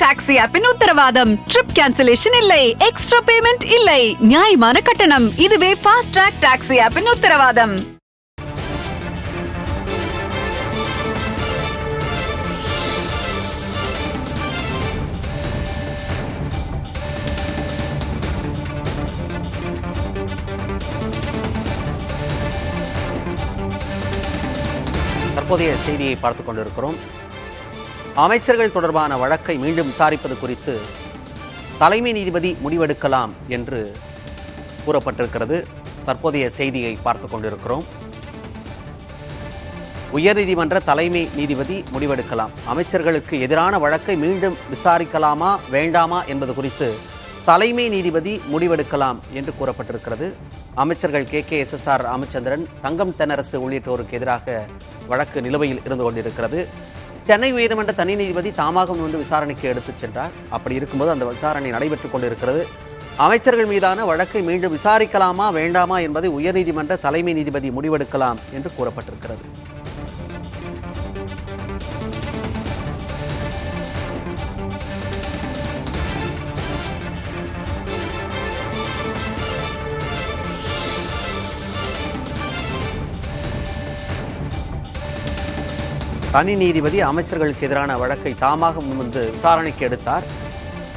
Taxi ஆப்பின் உத்தரவாதம். Trip cancellation இல்லை, extra payment இல்லை, நியாயமான கட்டணம். இதுவே ஃபாஸ்ட் ட்ராக் டாக்ஸி ஆப்பின் உத்தரவாதம். தற்போதைய செய்தியை பார்த்துக் கொண்டிருக்கிறோம். அமைச்சர்கள் தொடர்பான வழக்கை மீண்டும் விசாரிப்பது குறித்து தலைமை நீதிபதி முடிவெடுக்கலாம் என்று கூறப்பட்டிருக்கிறது. தற்போதைய செய்தியை பார்த்துக் கொண்டிருக்கிறோம். உயர்நீதிமன்ற தலைமை நீதிபதி முடிவெடுக்கலாம். அமைச்சர்களுக்கு எதிரான வழக்கை மீண்டும் விசாரிக்கலாமா வேண்டாமா என்பது குறித்து தலைமை நீதிபதி முடிவெடுக்கலாம் என்று கூறப்பட்டிருக்கிறது. அமைச்சர்கள் KKSSR ராமச்சந்திரன், தங்கம் தென்னரசு உள்ளிட்டோருக்கு எதிராக வழக்கு நிலுவையில் இருந்து கொண்டிருக்கிறது. சென்னை உயர்நீதிமன்ற தனி நீதிபதி தாமாக வந்து விசாரணைக்கு எடுத்துச் சென்றார். அப்படி இருக்கும்போது அந்த விசாரணை நடைபெற்றுக் கொண்டிருக்கிறது. அமைச்சர்கள் மீதான வழக்கை மீண்டும் விசாரிக்கலாமா வேண்டாமா என்பதை உயர்நீதிமன்ற தலைமை நீதிபதி முடிவெடுக்கலாம் என்று கூறப்பட்டிருக்கிறது. தனி நீதிபதி அமைச்சர்களுக்கு எதிரான வழக்கை தாமாக முன்வந்து விசாரணைக்கு எடுத்தார்.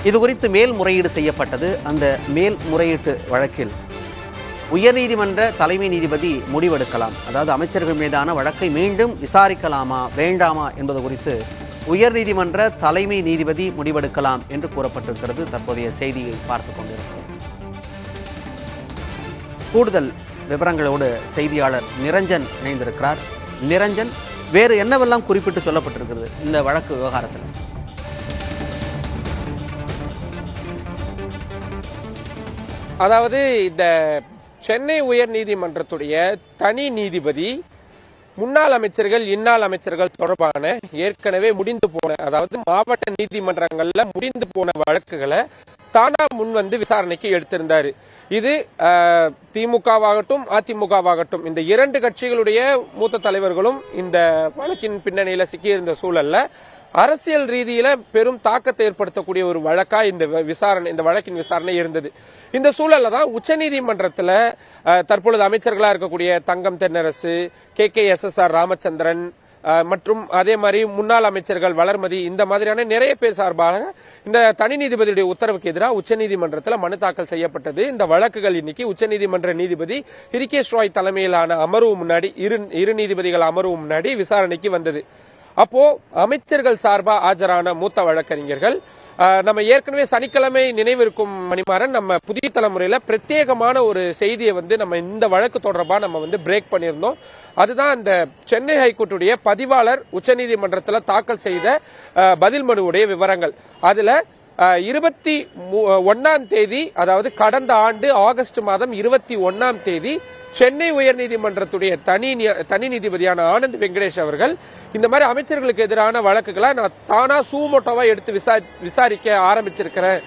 இது குறித்து மேல்முறையீடு செய்யப்பட்டது. அந்த மேல்முறையீட்டு வழக்கில் உயர்நீதிமன்ற தலைமை நீதிபதி முடிவெடுக்கலாம். அதாவது அமைச்சர்கள் மீதான வழக்கை மீண்டும் விசாரிக்கலாமா வேண்டாமா என்பது குறித்து உயர்நீதிமன்ற தலைமை நீதிபதி முடிவெடுக்கலாம் என்று கூறப்பட்டிருக்கிறது. தற்போதைய செய்தியை பார்த்துக் கொண்டிருக்கிறோம். கூடுதல் விவரங்களோடு செய்தியாளர் நிரஞ்சன் இணைந்திருக்கிறார். நிரஞ்சன், வேறு என்னவெல்லாம் குறிப்பிட்டு சொல்லப்பட்டிருக்கிறது இந்த வழக்கு விவகாரத்தில்? அதாவது இந்த சென்னை உயர் நீதிமன்றத்துடைய தனி நீதிபதி முன்னாள் அமைச்சர்கள் இன்னாள் அமைச்சர்கள் தொடர்பான ஏற்கனவே முடிந்து போன, அதாவது மாவட்ட நீதிமன்றங்கள்ல முடிந்து போன வழக்குகளை தானா முன் வந்து விசாரணைக்கு எடுத்திருந்தாரு. இது திமுகவாகட்டும் அதிமுகவாகட்டும் இந்த இரண்டு கட்சிகளுடைய மூத்த தலைவர்களும் இந்த வழக்கின் பின்னணியில சிக்கியிருந்த சூழல்ல அரசியல் ரீதியில பெரும் தாக்கத்தை ஏற்படுத்தக்கூடிய ஒரு வழக்கா இந்த வழக்கின் விசாரணை இருந்தது. இந்த சூழல்ல தான் உச்சநீதிமன்றத்துல தற்பொழுது அமைச்சர்களா இருக்கக்கூடிய தங்கம் தென்னரசு, KKSSR ராமச்சந்திரன் மற்றும் அதே மாதிரி முன்னாள் அமைச்சர்கள் வளர்மதி, இந்த மாதிரியான நிறைய பேர் சார்பாக இந்த தனி நீதிபதியுடைய உத்தரவுக்கு எதிராக உச்சநீதிமன்றத்தில் மனு தாக்கல் செய்யப்பட்டது. இந்த வழக்குகள் இன்னைக்கு உச்சநீதிமன்ற நீதிபதி ஹிரிகேஷ் ராய் தலைமையிலான அமர்வு முன்னாடி இரு நீதிபதிகள் அமர்வு முன்னாடி விசாரணைக்கு வந்தது. அப்போ அமைச்சர்கள் சார்பா ஆஜரான மூத்த வழக்கறிஞர்கள், நம்ம ஏற்கனவே சனிக்கிழமை நினைவிருக்கும் மணிமாறன், நம்ம புதிய தலைமுறையில பிரத்யேகமான ஒரு செய்தியை வந்து நம்ம இந்த வழக்கு தொடர்பா நம்ம வந்து பிரேக் பண்ணியிருந்தோம். அதுதான் இந்த சென்னை ஹைகோர்ட்டுடைய பதிவாளர் உச்சநீதிமன்றத்தில் தாக்கல் செய்த பதில் மனுவுடைய விவரங்கள். அதுல 21ஆம் தேதி, அதாவது கடந்த ஆண்டு ஆகஸ்ட் மாதம் 21ஆம் தேதி சென்னை உயர்நீதிமன்றத்துடைய தனி நீதிபதியான ஆனந்த் வெங்கடேஷ் அவர்கள் இந்த மாதிரி அமைச்சர்களுக்கு எதிரான வழக்குகளை நான் தானா சூமோட்டோவா எடுத்து விசாரிக்க ஆரம்பிச்சிருக்கிறேன்,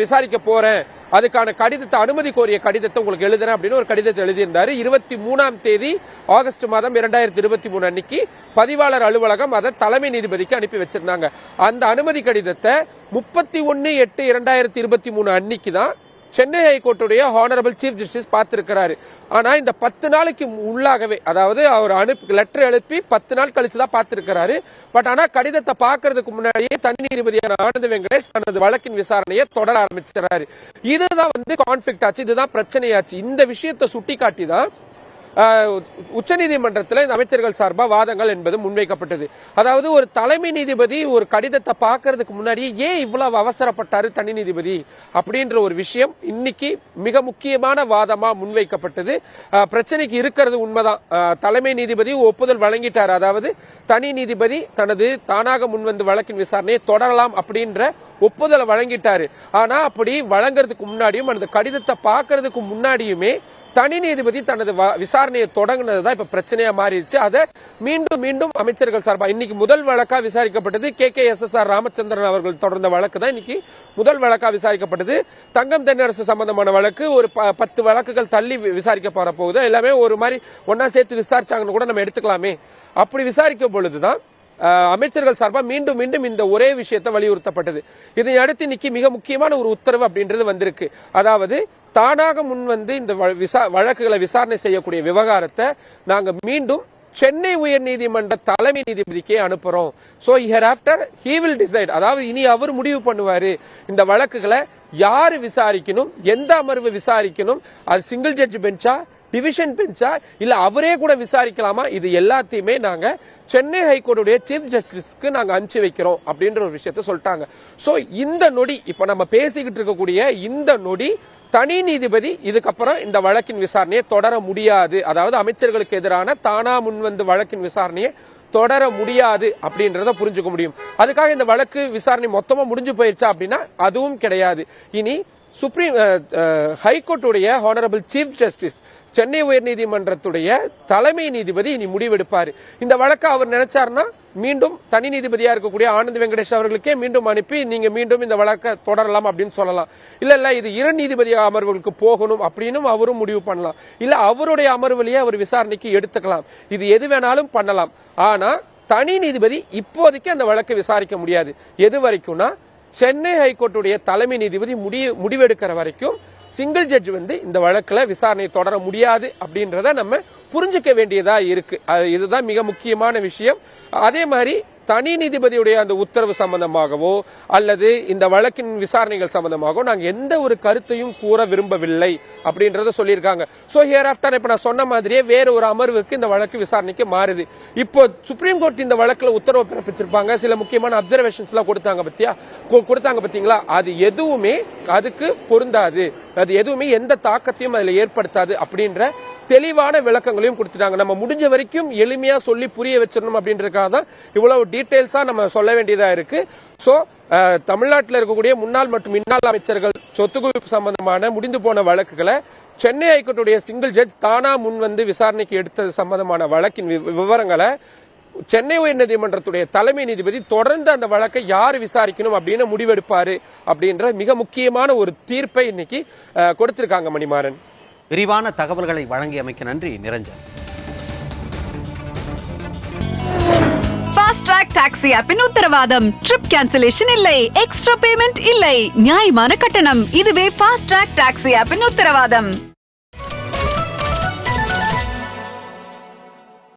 விசாரிக்க போறேன், அதுக்கான கடிதத்தை, அனுமதி கோரிய கடிதத்தை உங்களுக்கு எழுதுறேன் அப்படின்னு ஒரு கடிதத்தை எழுதியிருந்தாரு. 23ஆம் தேதி ஆகஸ்ட் மாதம் 2023 அன்னைக்கு பதிவாளர் அலுவலகம் அதை தலைமை நீதிபதிக்கு அனுப்பி வச்சிருந்தாங்க. அந்த அனுமதி கடிதத்தை 31/8/2023 அன்னைக்கு தான் சென்னை ஹைகோர்ட்டுடைய ஹானரபிள் சீஃப் ஜஸ்டிஸ் பார்த்திருக்கிறாரு. ஆனா இந்த 10 நாளைக்கு உள்ளாகவே, அதாவது அவர் லெட்டர் எழுப்பி 10 நாள் கழிச்சுதான் பார்த்திருக்கிறாரு. பட் ஆனா கடிதத்தை பார்க்கறதுக்கு முன்னாடியே தனி நீதிபதியான ஆனந்த் வெங்கடேஷ் தனது வழக்கின் விசாரணையை தொடர ஆரம்பிச்சிருக்காரு. இதுதான் வந்து கான்ஃபிளிக்ட் ஆச்சு, இதுதான் பிரச்சனையாச்சு. இந்த விஷயத்தை சுட்டி காட்டி தான் உச்சநீதிமன்றத்தில் இந்த அமைச்சர்கள் சார்பா வாதங்கள் என்பது முன்வைக்கப்பட்டது. அதாவது ஒரு தலைமை நீதிபதி ஒரு கடிதத்தை பார்க்கறதுக்கு முன்னாடியே ஏன் இவ்வளவு அவசரப்பட்டாரு தனி நீதிபதி அப்படின்ற ஒரு விஷயம் இன்னைக்கு மிக முக்கியமான வாதமா முன்வைக்கப்பட்டது. பிரச்சனைக்கு இருக்கிறது உண்மைதான். தலைமை நீதிபதி ஒப்புதல் வழங்கிட்டார், அதாவது தனி நீதிபதி தனது தானாக முன்வந்து வழக்கின் விசாரணையை தொடரலாம் அப்படின்ற ஒப்புதலை வழங்கிட்டாரு. ஆனா அப்படி வழங்குறதுக்கு முன்னாடியும் அந்த கடிதத்தை பார்க்கறதுக்கு முன்னாடியுமே தனி நீதிபதி தனது விசாரணையை தொடங்கினதுதான் இப்ப பிரச்சனையா மாறிடுச்சு. அதை மீண்டும் மீண்டும் அமைச்சர்கள் சார்பா இன்னைக்கு முதல் வழக்கா விசாரிக்கப்பட்டது. KKSSR ராமச்சந்திரன் அவர்கள் தொடர்ந்த வழக்கு தான் இன்னைக்கு முதல் வழக்கா விசாரிக்கப்பட்டது. தங்கம் தென்னரசு சம்பந்தமான வழக்கு ஒரு 10 வழக்குகள் தள்ளி விசாரிக்கப்பட போகுது. எல்லாமே ஒரு மாதிரி ஒன்னா சேர்த்து விசாரிச்சாங்கன்னு கூட நம்ம எடுத்துக்கலாமே. அப்படி விசாரிக்கும் பொழுதுதான் அமைச்சர்கள் சார்பா மீண்டும் மீண்டும் இந்த ஒரே விஷயத்தை வலியுறுத்தப்பட்டது. இதை அடுத்து இன்னைக்கு மிக முக்கியமான ஒரு உத்தரவு அப்படின்றது வந்திருக்கு. அதாவது தானாக முன் வந்து இந்த வழக்குகளை விசாரணை செய்யக்கூடிய விவகாரத்தை நாங்க மீண்டும் சென்னை உயர் நீதிமன்ற தலைமை நீதிபதிக்கே அனுப்புறோம். So here after he will decide, அதாவது இனி அவர் முடிவு பண்ணுவாரு இந்த வழக்குகளை யாரு விசாரிக்கணும், எந்த அமர்வு விசாரிக்கணும், அது சிங்கிள் ஜட்ஜ் பெஞ்சா, டிவிஷன் பெஞ்சா, இல்ல அவரே கூட விசாரிக்கலாமா, இது எல்லாத்தையுமே நாங்க சென்னை ஹைகோர்ட்டுடைய சீஃப் ஜஸ்டிஸ்க்கு நாங்க அனுப்பிச்சு வைக்கிறோம் அப்படின்ற ஒரு விஷயத்த சொல்லிட்டாங்க. சோ இந்த நொடி இப்ப நம்ம பேசிக்கிட்டு இருக்கக்கூடிய இந்த நொடி தனி நீதிபதி இதுக்கப்புறம் இந்த வழக்கின் விசாரணையை தொடர முடியாது, அதாவது அமைச்சர்களுக்கு எதிரான தானா முன்வந்து வழக்கின் விசாரணையை தொடர முடியாது அப்படின்றத புரிஞ்சுக்க முடியும். அதுக்காக இந்த வழக்கு விசாரணை மொத்தமா முடிஞ்சு போயிருச்சா அப்படின்னா அதுவும் கிடையாது. இனி சுப்ரீம் ஹைகோர்ட்டுடைய ஹானரபிள் சீஃப் ஜஸ்டிஸ் சென்னை உயர்நீதிமன்றத்துடைய தலைமை நீதிபதி இனி முடிவெடுப்பாரு. இந்த வழக்கை அவர் நினைச்சாருன்னா மீண்டும் தனி நீதிபதியா இருக்கக்கூடிய ஆனந்த் வெங்கடேஷ் அவர்களுக்கே மீண்டும் அனுப்பி நீங்க மீண்டும் இந்த வழக்கை தொடரலாம் அப்படின்னு சொல்லலாம். இல்ல இது 2 நீதிபதி அமர்வுகளுக்கு போகணும் அப்படின்னு அவரும் முடிவு பண்ணலாம். இல்ல அவருடைய அமர்வுலயே அவர் விசாரணைக்கு எடுத்துக்கலாம். இது எது வேணாலும் பண்ணலாம். ஆனா தனி நீதிபதி இப்போதைக்கு அந்த வழக்கை விசாரிக்க முடியாது. எது வரைக்கும்னா சென்னை ஹைகோர்ட்டுடைய தலைமை நீதிபதி முடிவெடுக்கிற வரைக்கும் சிங்கிள் ஜட்ஜ் வந்து இந்த வழக்குல விசாரணையை தொடர முடியாது அப்படின்றத நம்ம புரிஞ்சுக்க வேண்டியதா இருக்கு. இதுதான் மிக முக்கியமான விஷயம். அதே மாதிரி தனி நீதிபதியுடைய அந்த உத்தரவு சம்பந்தமாகவோ அல்லது இந்த வழக்கின் விசாரணைகள் சம்பந்தமாகவோ நாங்க எந்த ஒரு கருத்தையும் கூற விரும்பவில்லை அப்படின்றத சொல்லியிருக்காங்க. சோ ஹியர் ஆஃப்டர் இப்ப நான் சொன்ன மாதிரியே வேற ஒரு அமர்வுக்கு இந்த வழக்கு விசாரணைக்கு மாறுது. இப்போ சுப்ரீம் கோர்ட் இந்த வழக்குல உத்தரவு பிறப்பிச்சிருப்பாங்க, சில முக்கியமான அப்சர்வேஷன்ஸ் எல்லாம் கொடுத்தாங்க பாத்தீங்களா, அது எதுவுமே அதுக்கு பொருந்தாது, அது எதுவுமே எந்த தாக்கத்தையும் அதுல ஏற்படுத்தாது அப்படின்ற தெளிவான விளக்கங்களையும் கொடுத்துட்டாங்க. நம்ம முடிஞ்ச வரைக்கும் எளிமையா சொல்லி புரிய வச்சிடணும் அப்படின்றதுக்காக தான் இவ்வளவு டீடைல்ஸா நம்ம சொல்ல வேண்டியதா இருக்கு. சோ தமிழ்நாட்டில் இருக்கக்கூடிய முன்னாள் மற்றும் இன்னாள் அமைச்சர்கள் சொத்து குவிப்பு சம்பந்தமான முடிந்து போன வழக்குகளை சென்னை ஹைகோர்ட்டுடைய சிங்கிள் ஜட்ஜ் தானா முன் வந்து விசாரணைக்கு எடுத்தது சம்பந்தமான வழக்கின் விவரங்களை சென்னை உயர்நீதிமன்றத்துடைய தலைமை நீதிபதி தொடர்ந்து அந்த வழக்கை யார் விசாரிக்கணும் அப்படின்னு முடிவெடுப்பாரு அப்படின்ற மிக முக்கியமான ஒரு தீர்ப்பை இன்னைக்கு கொடுத்திருக்காங்க. மணிமாறன், விரிவான தகவல்களை வழங்கியமைக்கு நன்றி நிரஞ்சன். ஃபாஸ்ட் ட்ராக் டாக்ஸி ஆப்பின் உத்தரவாதம். ட்ரிப் கேன்சலேஷன் இல்லை, எக்ஸ்ட்ரா பேமெண்ட் இல்லை, நியாயமான கட்டணம். இதுவே ஃபாஸ்ட் ட்ராக் டாக்ஸி ஆப்பின் உத்தரவாதம்.